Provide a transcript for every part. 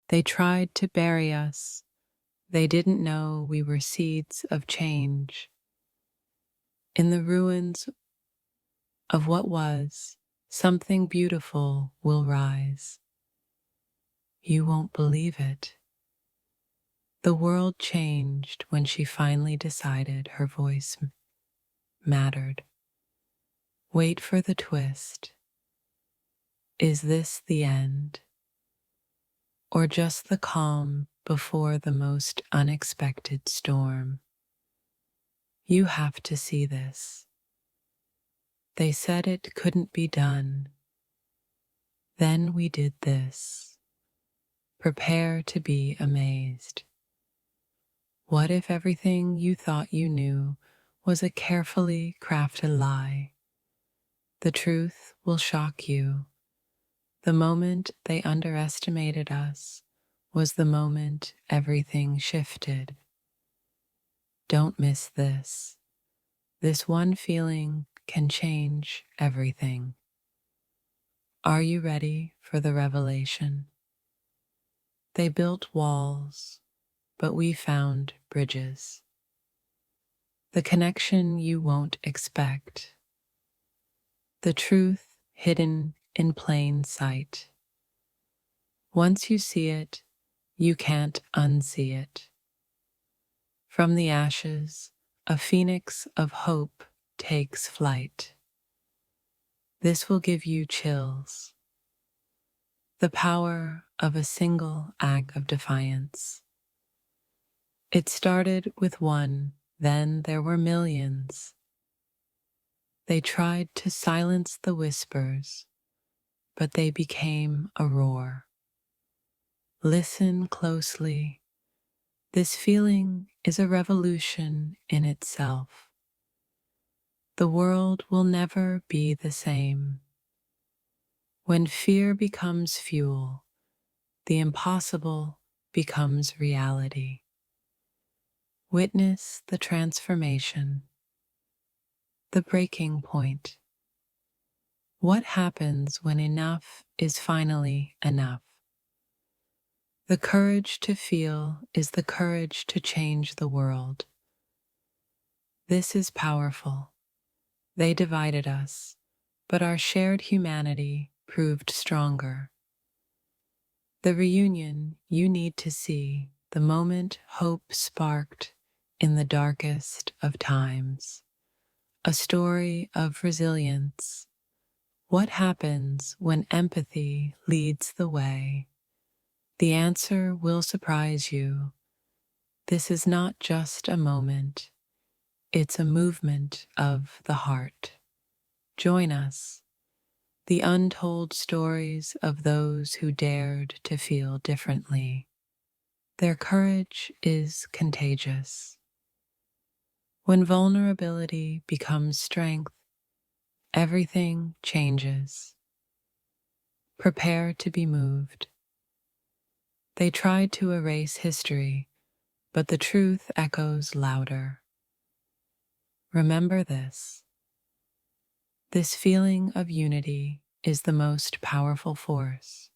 They tried to bury us. They didn't know we were seeds of change. In the ruins of what was, something beautiful will rise. You won't believe it. The world changed when she finally decided her voice mattered. Wait for the twist. Is this the end? Or just the calm before the most unexpected storm? You have to see this. They said it couldn't be done. Then we did this. Prepare to be amazed. What if everything you thought you knew was a carefully crafted lie? The truth will shock you. The moment they underestimated us was the moment everything shifted. Don't miss this. This one feeling can change everything. Are you ready for the revelation? They built walls, but we found bridges. The connection you won't expect. The truth hidden in plain sight. Once you see it, you can't unsee it. From the ashes, a phoenix of hope takes flight. This will give you chills. The power of a single act of defiance. It started with one, then there were millions. They tried to silence the whispers, but they became a roar. Listen closely. This feeling is a revolution in itself. The world will never be the same. When fear becomes fuel, the impossible becomes reality. Witness the transformation, the breaking point. What happens when enough is finally enough? The courage to feel is the courage to change the world. This is powerful. They divided us, but our shared humanity proved stronger. The reunion you need to see, the moment hope sparked in the darkest of times. A story of resilience. What happens when empathy leads the way? The answer will surprise you. This is not just a moment. It's a movement of the heart. Join us. The untold stories of those who dared to feel differently. Their courage is contagious. When vulnerability becomes strength, everything changes. Prepare to be moved. They tried to erase history, but the truth echoes louder. Remember this. This feeling of unity is the most powerful force.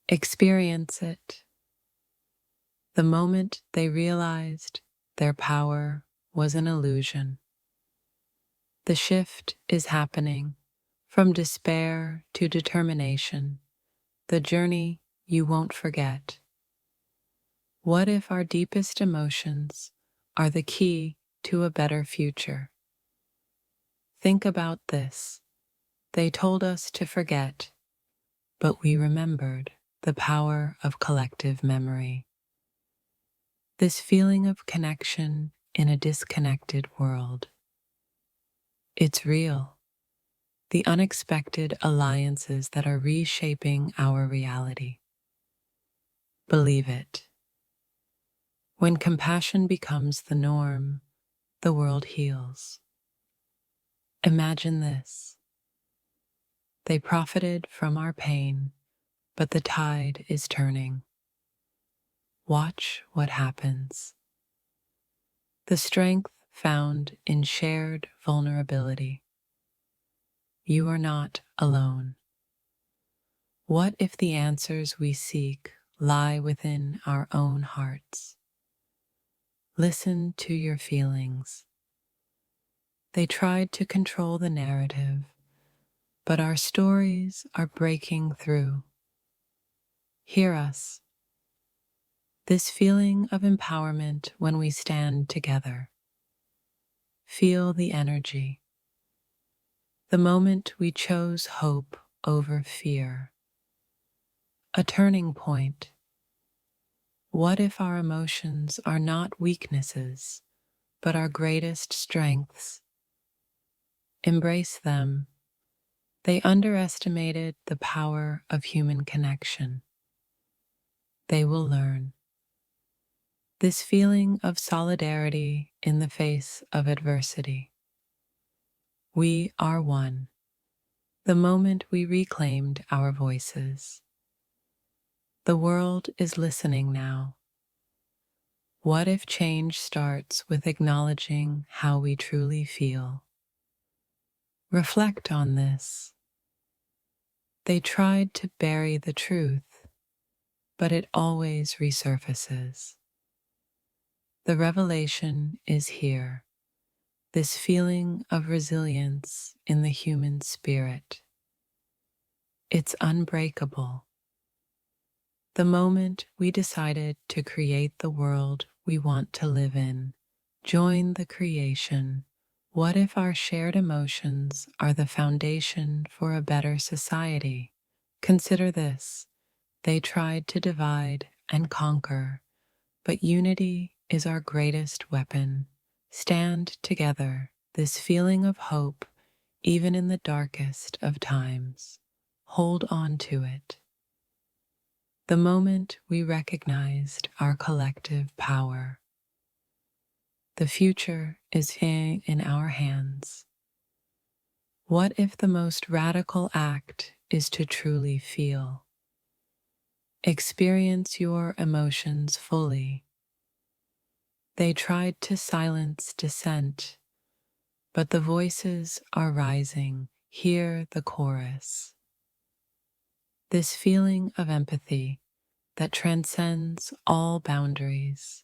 Experience it. The moment they realized their power was an illusion. The shift is happening from despair to determination, the journey you won't forget. What if our deepest emotions are the key to a better future? Think about this. They told us to forget, but we remembered the power of collective memory. This feeling of connection in a disconnected world. It's real. The unexpected alliances that are reshaping our reality. Believe it. When compassion becomes the norm, the world heals. Imagine this. They profited from our pain, but the tide is turning. Watch what happens. The strength found in shared vulnerability. You are not alone. What if the answers we seek lie within our own hearts. Listen to your feelings. They tried to control the narrative, but our stories are breaking through. Hear us. This feeling of empowerment when we stand together. Feel the energy. The moment we chose hope over fear. A turning point. What if our emotions are not weaknesses, but our greatest strengths? Embrace them. They underestimated the power of human connection. They will learn. This feeling of solidarity in the face of adversity. We are one. The moment we reclaimed our voices. The world is listening now. What if change starts with acknowledging how we truly feel? Reflect on this. They tried to bury the truth, but it always resurfaces. The revelation is here, this feeling of resilience in the human spirit. It's unbreakable. The moment we decided to create the world we want to live in, join the creation. What if our shared emotions are the foundation for a better society? Consider this. They tried to divide and conquer, but unity is our greatest weapon. Stand together, this feeling of hope, even in the darkest of times. Hold on to it. The moment we recognized our collective power. The future is in our hands. What if the most radical act is to truly feel? Experience your emotions fully. They tried to silence dissent, but the voices are rising. Hear the chorus. This feeling of empathy that transcends all boundaries.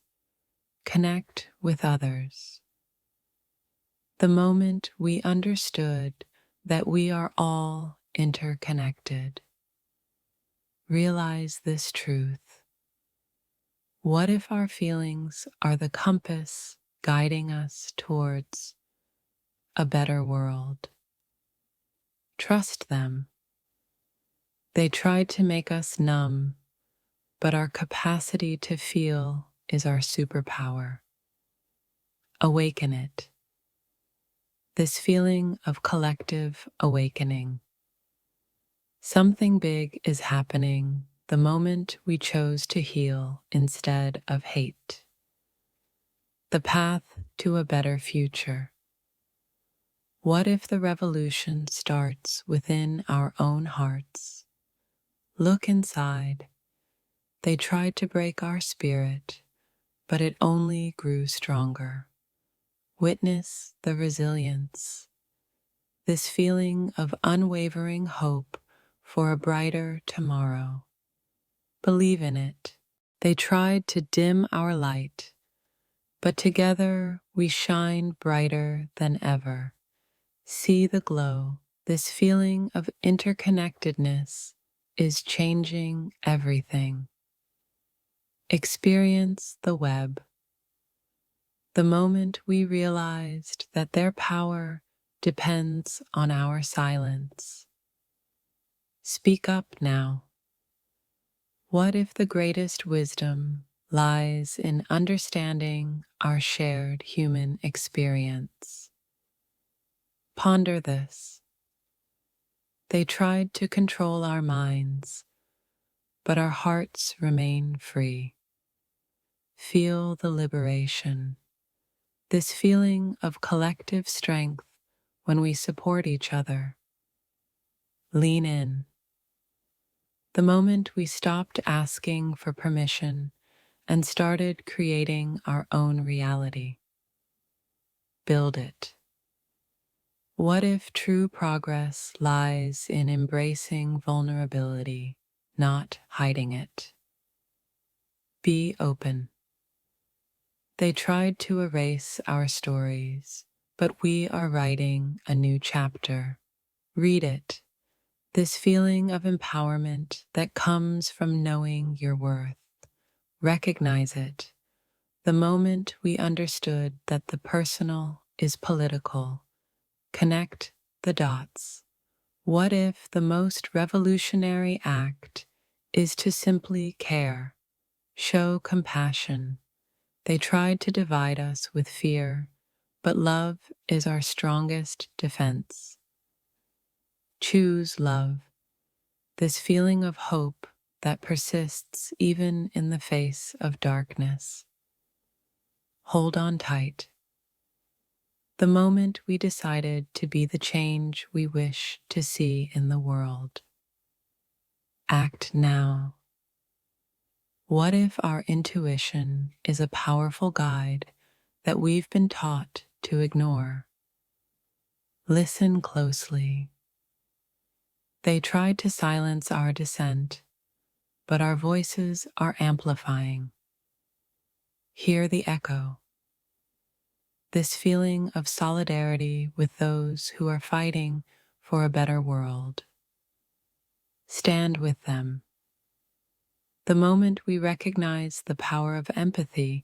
Connect with others. The moment we understood that we are all interconnected. Realize this truth. What if our feelings are the compass guiding us towards a better world? Trust them. They tried to make us numb, but our capacity to feel is our superpower. Awaken it. This feeling of collective awakening. Something big is happening the moment we chose to heal instead of hate. The path to a better future. What if the revolution starts within our own hearts? Look inside. They tried to break our spirit, but it only grew stronger. Witness the resilience. This feeling of unwavering hope for a brighter tomorrow. Believe in it. They tried to dim our light, but together we shine brighter than ever. See the glow. This feeling of interconnectedness is changing everything. Experience the web. The moment we realized that their power depends on our silence. Speak up now. What if the greatest wisdom lies in understanding our shared human experience? Ponder this. They tried to control our minds, but our hearts remain free. Feel the liberation. This feeling of collective strength when we support each other. Lean in. The moment we stopped asking for permission and started creating our own reality. Build it. What if true progress lies in embracing vulnerability, not hiding it? Be open. They tried to erase our stories, but we are writing a new chapter. Read it. This feeling of empowerment that comes from knowing your worth. Recognize it. The moment we understood that the personal is political. Connect the dots. What if the most revolutionary act is to simply care, show compassion? They tried to divide us with fear, but love is our strongest defense. Choose love, this feeling of hope that persists even in the face of darkness. Hold on tight. The moment we decided to be the change we wish to see in the world. Act now. What if our intuition is a powerful guide that we've been taught to ignore? Listen closely. They tried to silence our dissent, but our voices are amplifying. Hear the echo. This feeling of solidarity with those who are fighting for a better world. Stand with them. The moment we recognize the power of empathy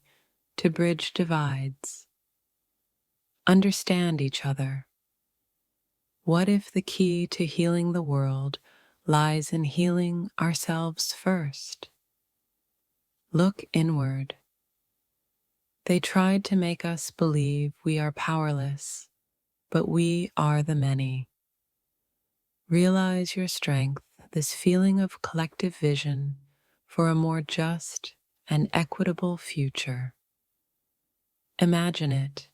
to bridge divides. Understand each other. What if the key to healing the world lies in healing ourselves first? Look inward. They tried to make us believe we are powerless, but we are the many. Realize your strength, this feeling of collective vision for a more just and equitable future. Imagine it.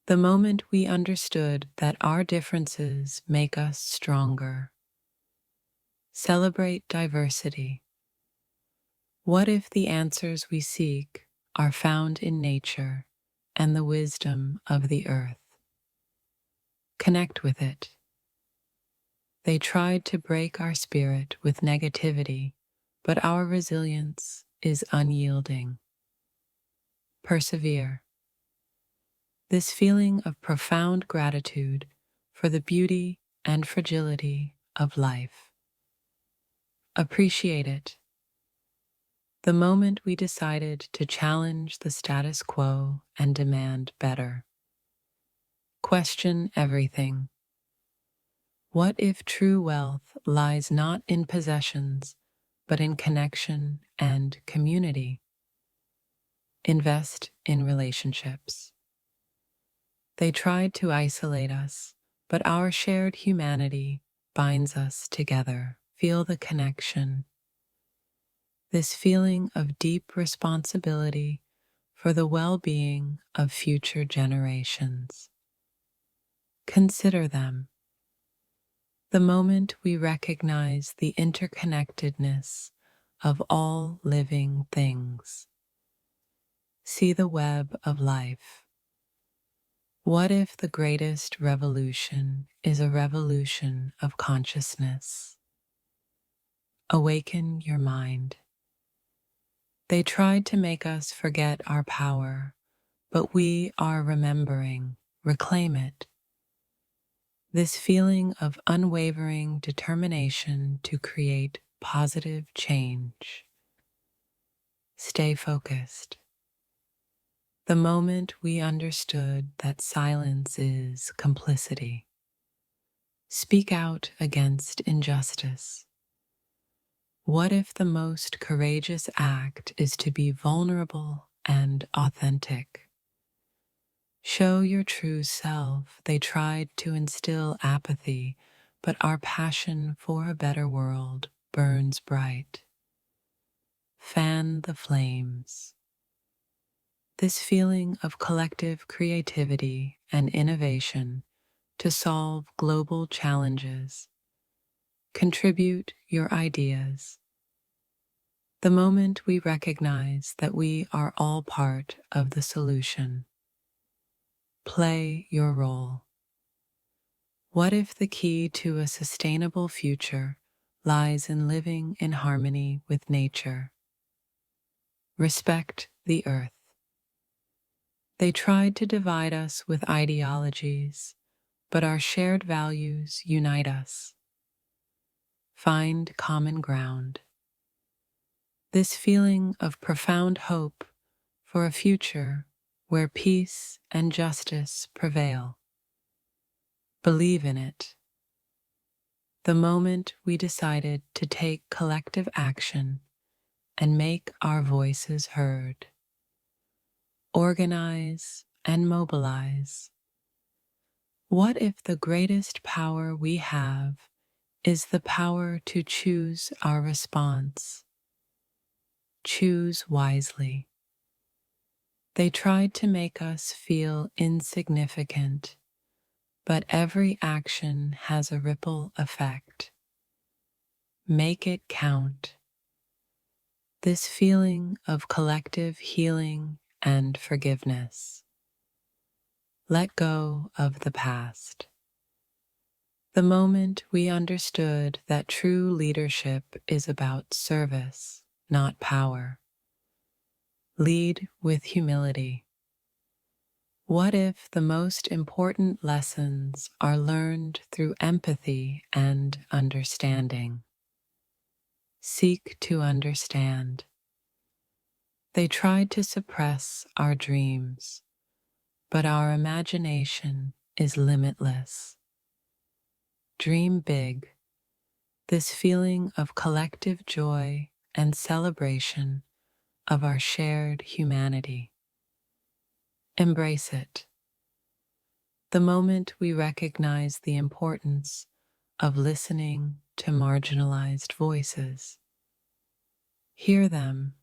The moment we understood that our differences make us stronger. Celebrate diversity. What if the answers we seek are found in nature and the wisdom of the earth? Connect with it. They tried to break our spirit with negativity, but our resilience is unyielding. Persevere. This feeling of profound gratitude for the beauty and fragility of life. Appreciate it. The moment we decided to challenge the status quo and demand better. Question everything. What if true wealth lies not in possessions, but in connection and community? Invest in relationships. They tried to isolate us, but our shared humanity binds us together. Feel the connection. This feeling of deep responsibility for the well-being of future generations. Consider them. The moment we recognize the interconnectedness of all living things. See the web of life. What if the greatest revolution is a revolution of consciousness? Awaken your mind. They tried to make us forget our power, but we are remembering. Reclaim it. This feeling of unwavering determination to create positive change. Stay focused. The moment we understood that silence is complicity. Speak out against injustice. What if the most courageous act is to be vulnerable and authentic? Show your true self. They tried to instill apathy, but our passion for a better world burns bright. Fan the flames. This feeling of collective creativity and innovation to solve global challenges. Contribute your ideas. The moment we recognize that we are all part of the solution. Play your role. What if the key to a sustainable future lies in living in harmony with nature? respect the earth. They tried to divide us with ideologies, but our shared values unite us. Find common ground. This feeling of profound hope for a future where peace and justice prevail. Believe in it. The moment we decided to take collective action and make our voices heard. Organize and mobilize. What if the greatest power we have is the power to choose our response? Choose wisely. They tried to make us feel insignificant, but every action has a ripple effect. Make it count. This feeling of collective healing and forgiveness. Let go of the past. The moment we understood that true leadership is about service, not power. Lead with humility. What if the most important lessons are learned through empathy and understanding? Seek to understand. They tried to suppress our dreams, but our imagination is limitless. Dream big. This feeling of collective joy and celebration of our shared humanity. Embrace it. The moment we recognize the importance of listening to marginalized voices. Hear them.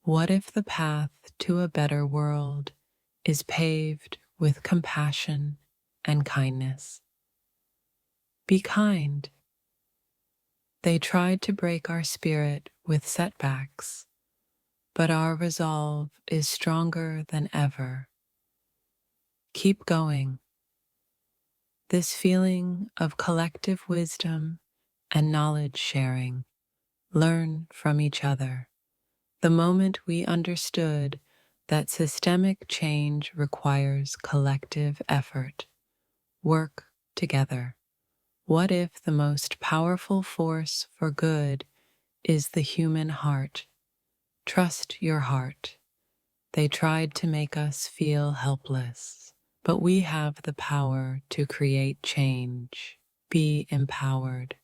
What if the path to a better world is paved with compassion and kindness? Be kind. They tried to break our spirit with setbacks, but our resolve is stronger than ever. Keep going. This feeling of collective wisdom and knowledge sharing. Learn from each other. The moment we understood that systemic change requires collective effort. Work together. What if the most powerful force for good is the human heart? Trust your heart. They tried to make us feel helpless, but we have the power to create change. Be empowered.